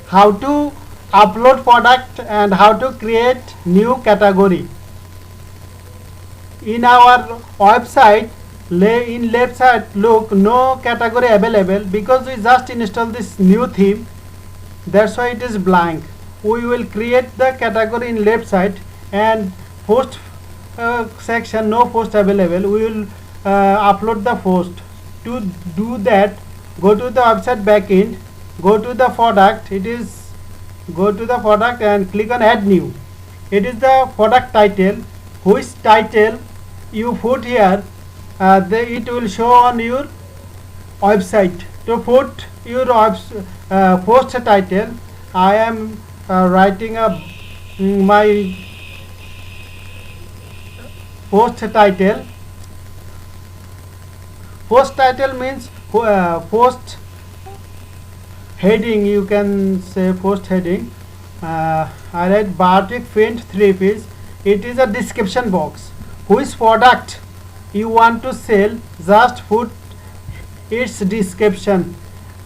how to upload product and how to create new category. In our website, in left side look, no category available because we just install this new theme, that's why it is blank. We will create the category in left side, and post section, no post available, we will upload the post. To do that, go to the website backend, go to the product, go to the product and click on add new. It is the product title, which title you put here, it will show on your website. To put your post title, I am writing my post title. Post title means post heading, you can say post heading. I write Bartik Paint 3-piece. It is a description box. Which product you want to sell, just put its description.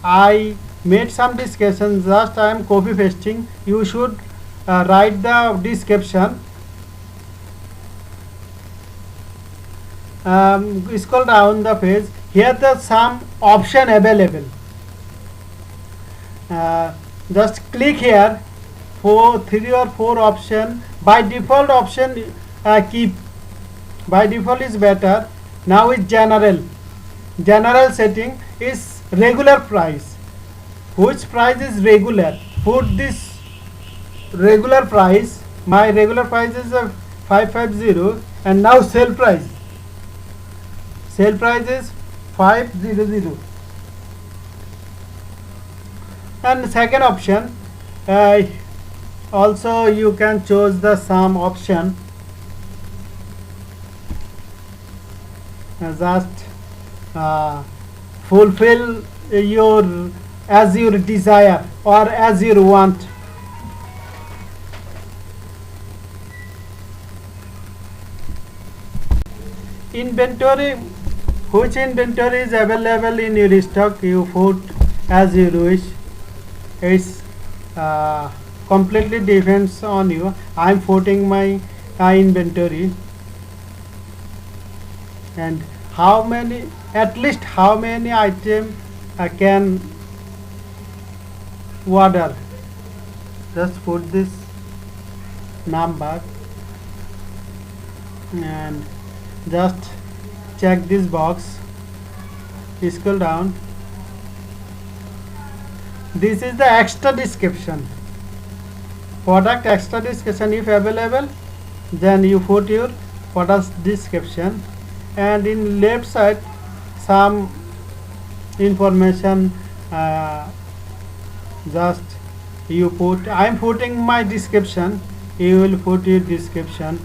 I made some description, just I am copy pasting. You should write the description. Scroll down the page. Here the some option available. Just click here. 3 or 4 option. By default option keep. By default is better. Now is general. General setting is regular price. Which price is regular? Put this regular price. My regular price is 550, and now sale price. Sale price is 500. And second option, also you can choose the sum option. Just fulfill your as your desire or as you want. Inventory, which inventory is available in your stock, you put as you wish. It's completely depends on you. I am putting my inventory, and how many, at least how many item I can order. Just put this number and just check this box. Scroll down. This is the extra description. Product extra description, if available, then you put your product description. And in left side some information, just you put. I am putting my description. You will put your description.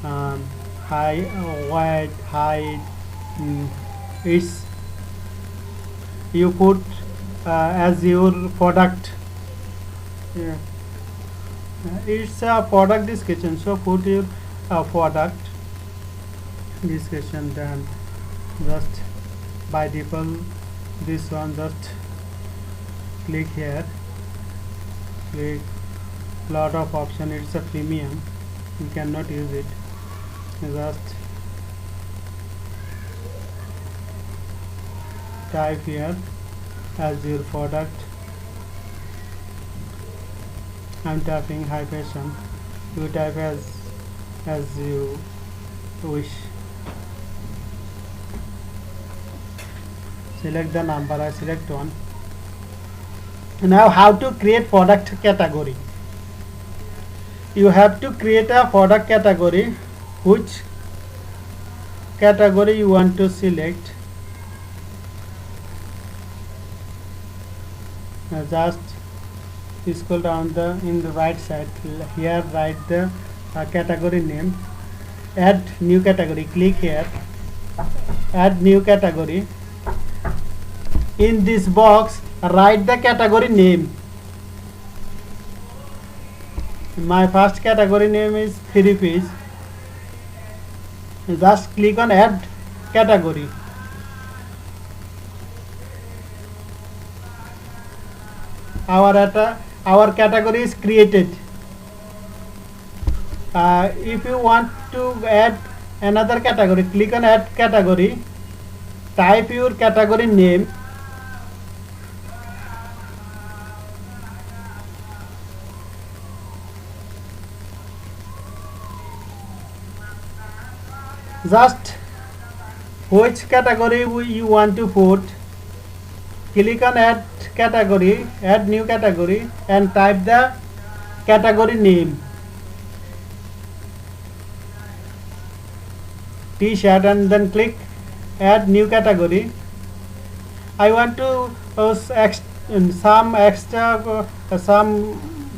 Height, weight, height. It's you put as your product. Yeah. It's a product description, so put your product description. Then just by default this one, just click here, click lot of option. It's a premium, you cannot use it. Just type here as your product. I'm typing high fashion. You type as you wish. Select the number. I select one. Now how to create product category. You have to create a product category. Which category you want to select. Just scroll down in the right side. Here write the category name. Add new category. Click here. Add new category. In this box write the category name. My first category name is 3-piece. Just click on add category. Our our category is created. If you want to add another category, click on add category, type your category name, just which category you want to put, click on add category, add new category, and type the category name, t-shirt, and then click add new category. I want to some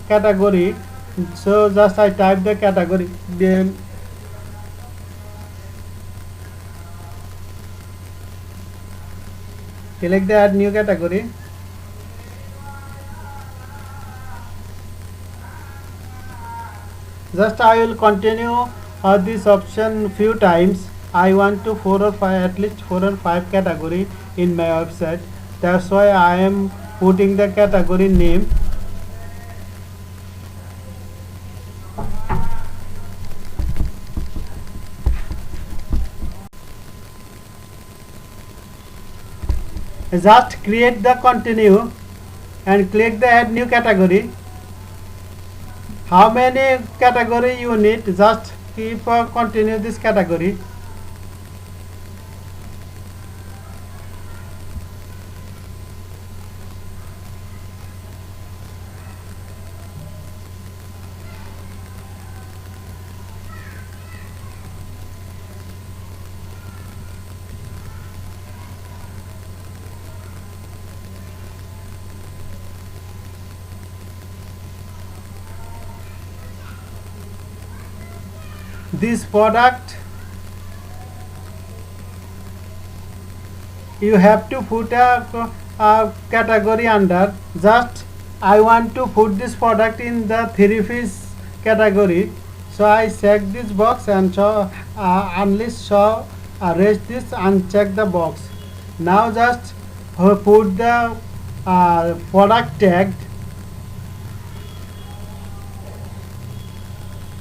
category, so just I type the category name. Select the add new category. Just I will continue this option few times. I want to 4 or 5, at least 4 or 5 category in my website. That's why I am putting the category name. Just create the continue and click the add new category. How many category you need? Just keep continue this category. This product you have to put a category under. Just I want to put this product in the 3-piece category, so I check this box and show unlist show erase this and check the box. Now just put the product tag,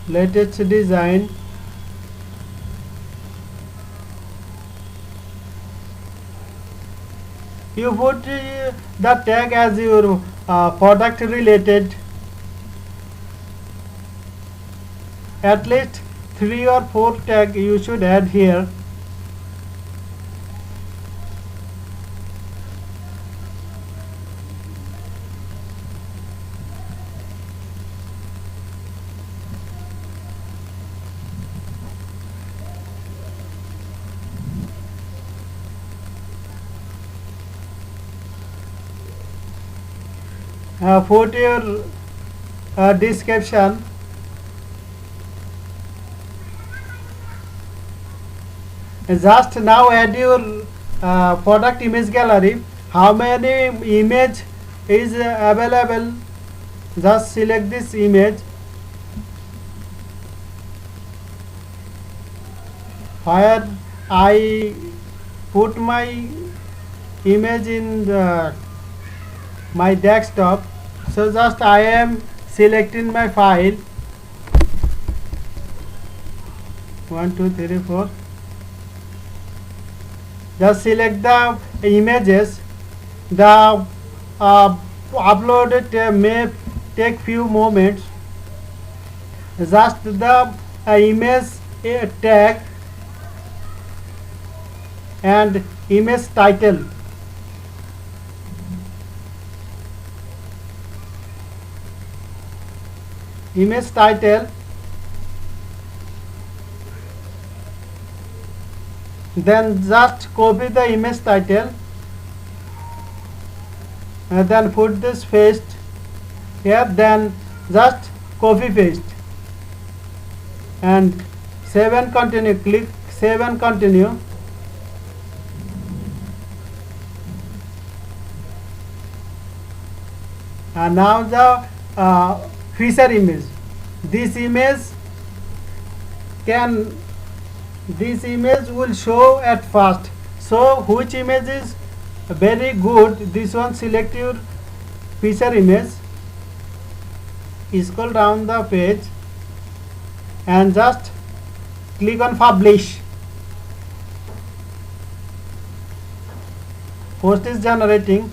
latest design, you put the tag as your product related. At least 3 or 4 tag you should add here. Put your description. Just now add your product image gallery. How many image is available? Just select this image. Where I put my image in my desktop, so just I am selecting my file 1 2 3 4. Just select the images. The upload may take few moments. Just the image tag and image title. Image title, then just copy the image title and then put this paste here, then just copy paste and save and continue. Click save and continue. And now the feature image. This image will show at first. So which image is very good? This one, select your feature image. scroll down the page and just click on publish. Post is generating.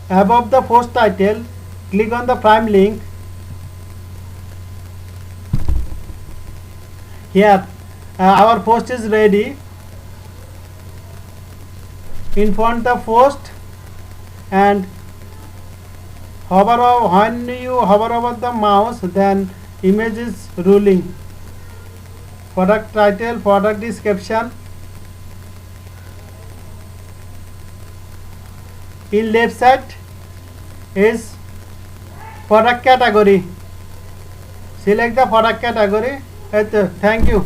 Above the post title, click on the prime link. Here our post is ready. In front the post and when you hover over the mouse, then image is ruling. Product title, product description. In left side is product category. Select the product category. Thank you.